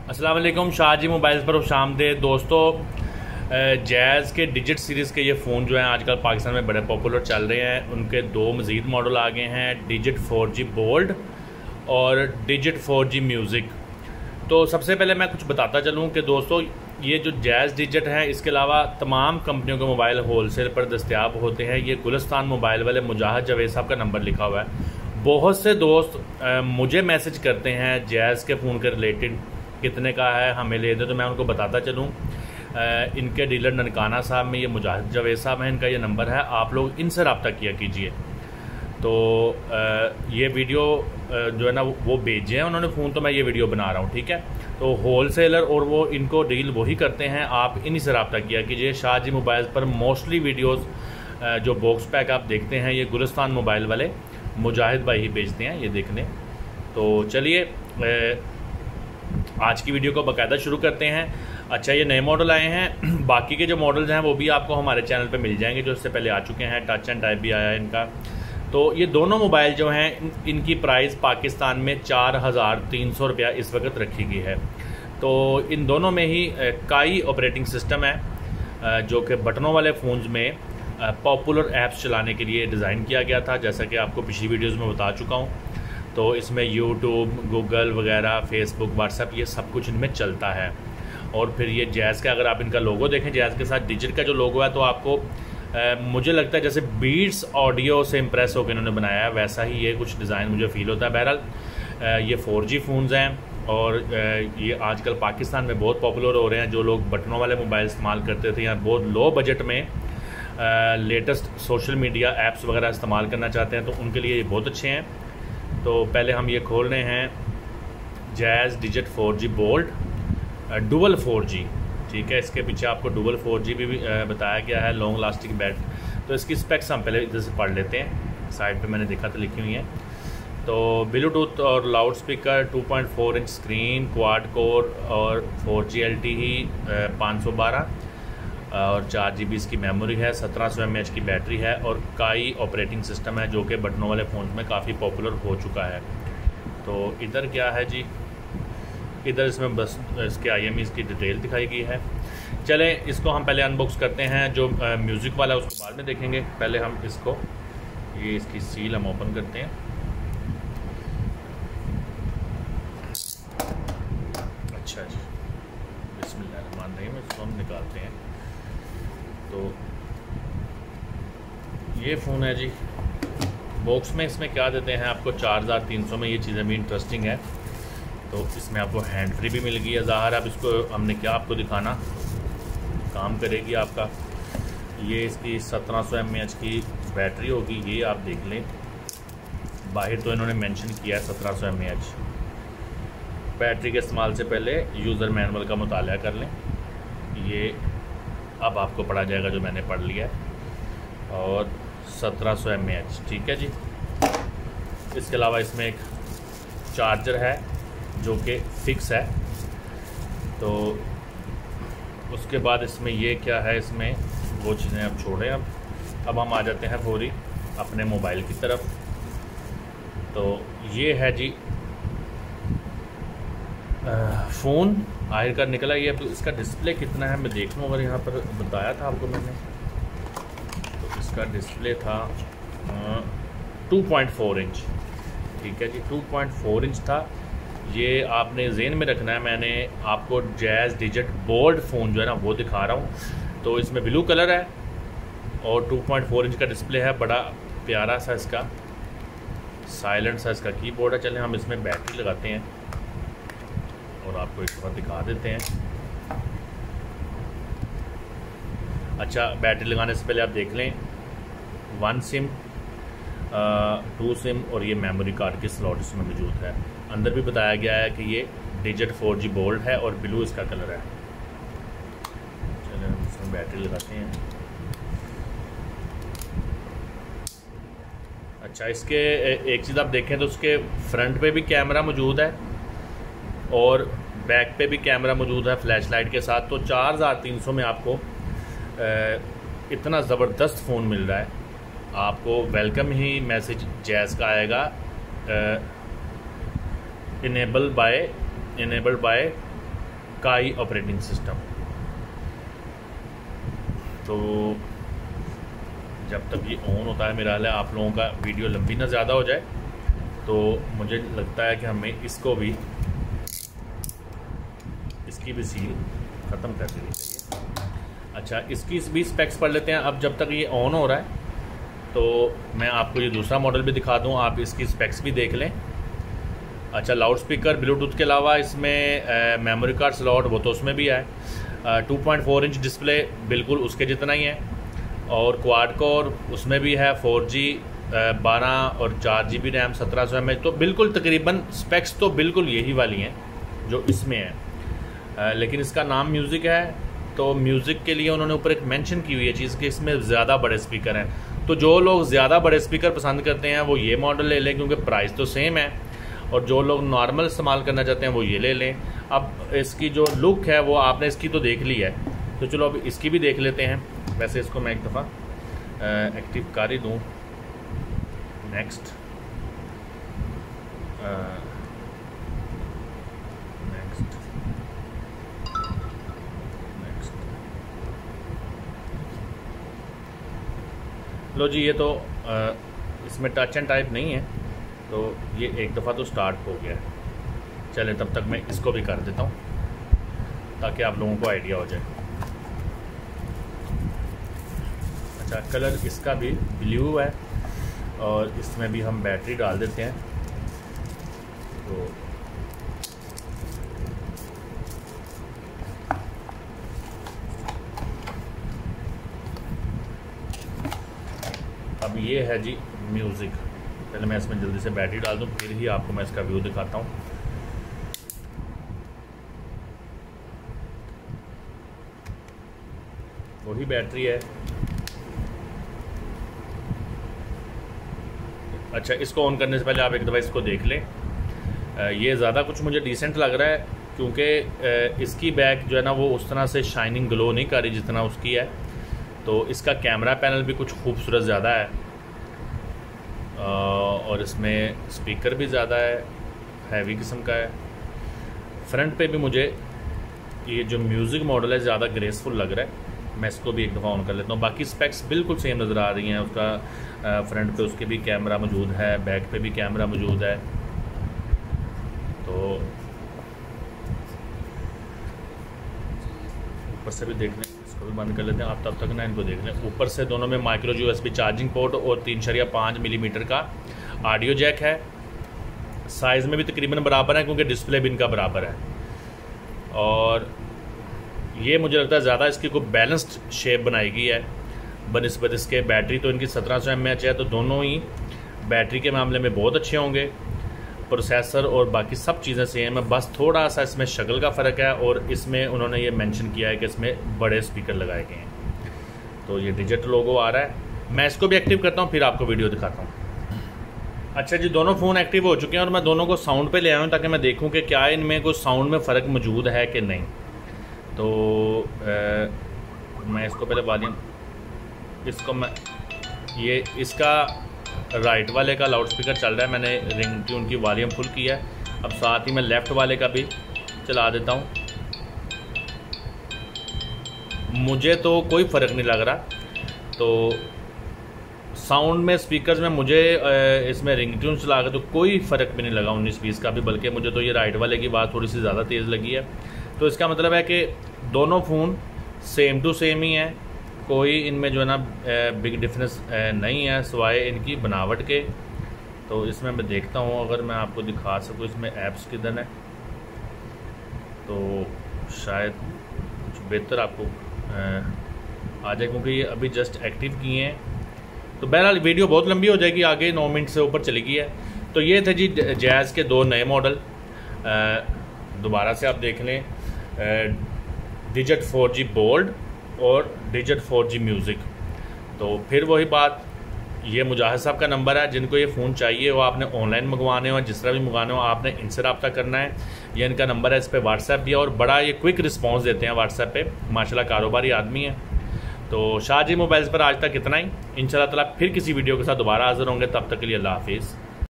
अस्सलाम वालेकुम। शाहजी मोबाइल्स पर खुशामदीद दोस्तों। जैज़ के डिजिट सीरीज़ के ये फ़ोन जो हैं आजकल पाकिस्तान में बड़े पॉपुलर चल रहे हैं। उनके दो मज़ीद मॉडल आ गए हैं, डिजिट 4G बोल्ड और डिजिट 4G म्यूज़िक। तो सबसे पहले मैं कुछ बताता चलूँ कि दोस्तों ये जो जैज़ डिजिट है, इसके अलावा तमाम कंपनियों के मोबाइल होलसेल पर दस्तयाब होते हैं। ये गुलिस्तान मोबाइल वाले मुजाहिद जावेद साहब का नंबर लिखा हुआ है। बहुत से दोस्त मुझे मैसेज करते हैं जैज़ के फ़ोन के रिलेटेड, कितने का है हमें ले दे। तो मैं उनको बताता चलूँ, इनके डीलर ननकाना साहब में ये मुजाहिद जावेद साहब हैं, इनका ये नंबर है, आप लोग इनसे रब्ता किया कीजिए। तो ये वीडियो जो है ना वो भेजे हैं उन्होंने फ़ोन, तो मैं ये वीडियो बना रहा हूँ, ठीक है। तो होलसेलर और वो इनको डील वही करते हैं, आप इन्हीं से रब्ता किया कीजिए। शाहजी मोबाइल्स पर मोस्टली वीडियोस जो बॉक्स पैक आप देखते हैं ये गुलिस्तान मोबाइल वाले मुजाहिद भाई ही बेचते हैं, ये देखने। तो चलिए आज की वीडियो को बाकायदा शुरू करते हैं। अच्छा, ये नए मॉडल आए हैं, बाकी के जो मॉडल्स हैं वो भी आपको हमारे चैनल पे मिल जाएंगे, जो इससे पहले आ चुके हैं। टच एंड टाइप भी आया है इनका। तो ये दोनों मोबाइल जो हैं इनकी प्राइस पाकिस्तान में 4300 रुपया इस वक्त रखी गई है। तो इन दोनों में ही काई ऑपरेटिंग सिस्टम है, जो कि बटनों वाले फ़ोन्स में पॉपुलर ऐप्स चलाने के लिए डिज़ाइन किया गया था, जैसा कि आपको पिछली वीडियोज़ में बता चुका हूँ। तो इसमें यूट्यूब, गूगल वगैरह, फेसबुक, व्हाट्सएप, ये सब कुछ इनमें चलता है। और फिर ये जैज़ का अगर आप इनका लोगो देखें, जैज़ के साथ डिजिट का जो लोगो है, तो आपको मुझे लगता है जैसे बीट्स ऑडियो से इम्प्रेस होकर इन्होंने बनाया है, वैसा ही ये कुछ डिज़ाइन मुझे फ़ील होता है। बहरहाल ये 4G फ़ोन्स हैं और ये आजकल पाकिस्तान में बहुत पॉपुलर हो रहे हैं। जो लोग बटनों वाले मोबाइल इस्तेमाल करते थे या बहुत लो बजट में लेटेस्ट सोशल मीडिया ऐप्स वगैरह इस्तेमाल करना चाहते हैं, तो उनके लिए ये बहुत अच्छे हैं। तो पहले हम ये खोल रहे हैं jazz digit 4G bold dual 4G, ठीक है। इसके पीछे आपको डुअल 4G भी बताया गया है, लॉन्ग लास्टिंग बैट। तो इसकी स्पेक्स हम पहले इधर से पढ़ लेते हैं। साइड पे मैंने देखा था लिखी हुई है। तो ब्लूटूथ और loud speaker, 2.4 inch screen, quad core और 4G LTE 512 और 4GB इसकी मेमोरी है, 1700 mAh की बैटरी है और काई ऑपरेटिंग सिस्टम है, जो कि बटनों वाले फ़ोन में काफ़ी पॉपुलर हो चुका है। तो इधर क्या है जी, इधर इसमें बस इसके IMEI की डिटेल दिखाई गई है। चलें इसको हम पहले अनबॉक्स करते हैं। जो म्यूज़िक वाला है उसको बाद में देखेंगे, पहले हम इसको, ये इसकी सील हम ओपन करते हैं। अच्छा जी, बिस्मिल्लाहिर्रहमानिर्रहीम, इसको हम निकालते हैं। तो ये फ़ोन है जी बॉक्स में। इसमें क्या देते हैं आपको, 4300 में। ये चीज़ें भी इंटरेस्टिंग है। तो इसमें आपको हैंड फ्री भी मिल गई है। ज़ाहिर अब इसको हमने क्या आपको दिखाना, काम करेगी आपका। ये इसकी 1700 mAh की बैटरी होगी, ये आप देख लें। बाहर तो इन्होंने मेंशन किया है 1700 mAh। बैटरी के इस्तेमाल से पहले यूज़र मैनुअल का मुताला कर लें। ये अब आपको पढ़ा जाएगा जो मैंने पढ़ लिया है। और 1700 mAh, ठीक है जी। इसके अलावा इसमें एक चार्जर है जो कि फ़िक्स है। तो उसके बाद इसमें ये क्या है, इसमें वो चीज़ें अब छोड़ें। अब हम आ जाते हैं फौरी अपने मोबाइल की तरफ। तो ये है जी फ़ोन आखिर का निकला। ये इसका डिस्प्ले कितना है मैं देख लूँ, अगर यहाँ पर बताया था आपको मैंने, तो इसका डिस्प्ले था 2.4 इंच, ठीक है जी। 2.4 इंच था। ये आपने ज़हन में रखना है, मैंने आपको जैज़ डिजिट बोल्ड फ़ोन जो है ना वो दिखा रहा हूँ। तो इसमें ब्लू कलर है और 2.4 इंच का डिस्प्ले है। बड़ा प्यारा सा इसका साइलेंट सा इसका कीबोर्ड है। चलें हम इसमें बैटरी लगाते हैं और आपको एक बार दिखा देते हैं। अच्छा, बैटरी लगाने से पहले आप देख लें 1 सिम, 2 सिम और ये मेमोरी कार्ड की स्लॉट इसमें मौजूद है। अंदर भी बताया गया है कि ये डिजिट 4G बोल्ड है और ब्लू इसका कलर है। चलिए हम इसमें बैटरी लगाते हैं। अच्छा, इसके एक चीज़ आप देखें तो उसके फ्रंट पे भी कैमरा मौजूद है और बैक पे भी कैमरा मौजूद है फ्लैश लाइट के साथ। तो 4300 में आपको इतना ज़बरदस्त फ़ोन मिल रहा है। आपको वेलकम ही मैसेज जैज़ का आएगा, इनेबल्ड बाय काई ऑपरेटिंग सिस्टम। तो जब तक ये ऑन होता है, मेरा हाल है आप लोगों का वीडियो लंबी ना ज़्यादा हो जाए, तो मुझे लगता है कि हमें इसको भी, इसकी भी सील ख़त्म कर देनी चाहिए। अच्छा, इसकी भी स्पेक्स पढ़ लेते हैं। अब जब तक ये ऑन हो रहा है तो मैं आपको ये दूसरा मॉडल भी दिखा दूँ, आप इसकी स्पेक्स भी देख लें। अच्छा, लाउड स्पीकर ब्लूटूथ के अलावा इसमें मेमोरी कार्ड स्लॉट वो तो उसमें भी है। 2.4 इंच डिस्प्ले बिल्कुल उसके जितना ही है, और क्वाड कोर उसमें भी है, 4G 12 और 4GB रैम 1700 mAh। तो बिल्कुल तकरीबन स्पेक्स तो बिल्कुल यही वाली हैं जो इसमें है। लेकिन इसका नाम म्यूज़िक है, तो म्यूज़िक के लिए उन्होंने ऊपर एक मेंशन की हुई है चीज़ कि इसमें ज़्यादा बड़े स्पीकर हैं। तो जो लोग ज़्यादा बड़े स्पीकर पसंद करते हैं वो ये मॉडल ले लें, क्योंकि प्राइस तो सेम है, और जो लोग नॉर्मल इस्तेमाल करना चाहते हैं वो ये ले लें। अब इसकी जो लुक है वो आपने इसकी तो देख ली है, तो चलो अब इसकी भी देख लेते हैं। वैसे इसको मैं एक दफ़ा एक्टिव कर ही दूँ। नेक्स्ट लो जी, ये तो इसमें टच एंड टाइप नहीं है, तो ये एक दफ़ा तो स्टार्ट हो गया है। चले तब तक मैं इसको भी कर देता हूँ ताकि आप लोगों को आइडिया हो जाए। अच्छा, कलर इसका भी ब्लू है, और इसमें भी हम बैटरी डाल देते हैं। तो अब ये है जी म्यूज़िक। पहले मैं इसमें जल्दी से बैटरी डाल दूँ, फिर ही आपको मैं इसका व्यू दिखाता हूँ। वही बैटरी है। अच्छा, इसको ऑन करने से पहले आप एक दफ़ा इसको देख लें। ये ज़्यादा कुछ मुझे डिसेंट लग रहा है, क्योंकि इसकी बैक जो है ना वो उस तरह से शाइनिंग ग्लो नहीं कर रही जितना उसकी है। तो इसका कैमरा पैनल भी कुछ खूबसूरत ज़्यादा है, और इसमें स्पीकर भी ज़्यादा है, हैवी किस्म का है। फ्रंट पे भी मुझे ये जो म्यूज़िक मॉडल है ज़्यादा ग्रेसफुल लग रहा है। मैं इसको भी एक दफ़ा ऑन कर लेता हूँ। बाकी स्पेक्स बिल्कुल सेम नज़र आ रही हैं। उसका फ्रंट पे उसके भी कैमरा मौजूद है, बैक पे भी कैमरा मौजूद है। तो ऊपर से भी देख लें, इसको भी बंद कर लेते हैं। आप तब तक ना इनको देख लें। ऊपर से दोनों में माइक्रो USB चार्जिंग पोर्ट और 3.5 मिलीमीटर का ऑडियो जैक है। साइज़ में भी तकरीबन बराबर है, क्योंकि डिस्प्ले भी इनका बराबर है। और ये मुझे लगता है ज़्यादा इसकी कोई बैलेंस्ड शेप बनाई गई है बनिस्बत इसके। बैटरी तो इनकी 1700 mAh है, तो दोनों ही बैटरी के मामले में बहुत अच्छे होंगे। प्रोसेसर और बाकी सब चीज़ें सेम है, बस थोड़ा सा इसमें शक्ल का फ़र्क है, और इसमें उन्होंने ये मेंशन किया है कि इसमें बड़े स्पीकर लगाए गए हैं। तो ये डिजिटल लोगो आ रहा है। मैं इसको भी एक्टिव करता हूँ, फिर आपको वीडियो दिखाता हूँ। अच्छा जी, दोनों फ़ोन एक्टिव हो चुके हैं, और मैं दोनों को साउंड पे ले आया हूँ ताकि मैं देखूँ कि क्या इनमें कोई साउंड में फ़र्क मौजूद है कि नहीं। तो मैं इसको पहले वॉल्यूम, इसको मैं ये इसका राइट वाले का लाउड स्पीकर चल रहा है, मैंने रिंग ट्यून की वॉल्यूम फुल किया है। अब साथ ही मैं लेफ़्ट वाले का भी चला देता हूँ। मुझे तो कोई फ़र्क नहीं लग रहा। तो साउंड में स्पीकर्स में मुझे इसमें रिंग ट्यून चला के तो कोई फ़र्क भी नहीं लगा 19-20 का भी, बल्कि मुझे तो ये राइट वाले की बात थोड़ी सी ज़्यादा तेज़ लगी है। तो इसका मतलब है कि दोनों फ़ोन सेम टू सेम ही हैं, कोई इनमें जो है ना बिग डिफरेंस नहीं है सिवाय इनकी बनावट के। तो इसमें मैं देखता हूँ, अगर मैं आपको दिखा सकूँ इसमें ऐप्स किधर है, तो शायद कुछ बेहतर आपको आ जाए, क्योंकि ये अभी जस्ट एक्टिव किए हैं। तो बहरहाल वीडियो बहुत लंबी हो जाएगी, आगे 9 मिनट से ऊपर चली गई है। तो ये थे जी जैज़ के 2 नए मॉडल। दोबारा से आप देख लें, डिजिट 4G बोल्ड और डिजिट 4G म्यूज़िक। तो फिर वही बात, ये मुजाहिद साहब का नंबर है। जिनको ये फ़ोन चाहिए वो आपने ऑनलाइन मंगवाने हो, जिस तरह भी मंगवाने हो आपने इनसे रब्ता करना है। ये इनका नंबर है, इस पर व्हाट्सएप भी है, और बड़ा ये क्विक रिस्पांस देते हैं व्हाट्सएप पे। माशाल्लाह कारोबारी आदमी है। तो शाहजी मोबाइल्स पर आज तक इतना ही। इंशाल्लाह ताला फिर किसी वीडियो के साथ दोबारा हाज़िर होंगे। तब तक के लिए अल्लाह हाफिज़।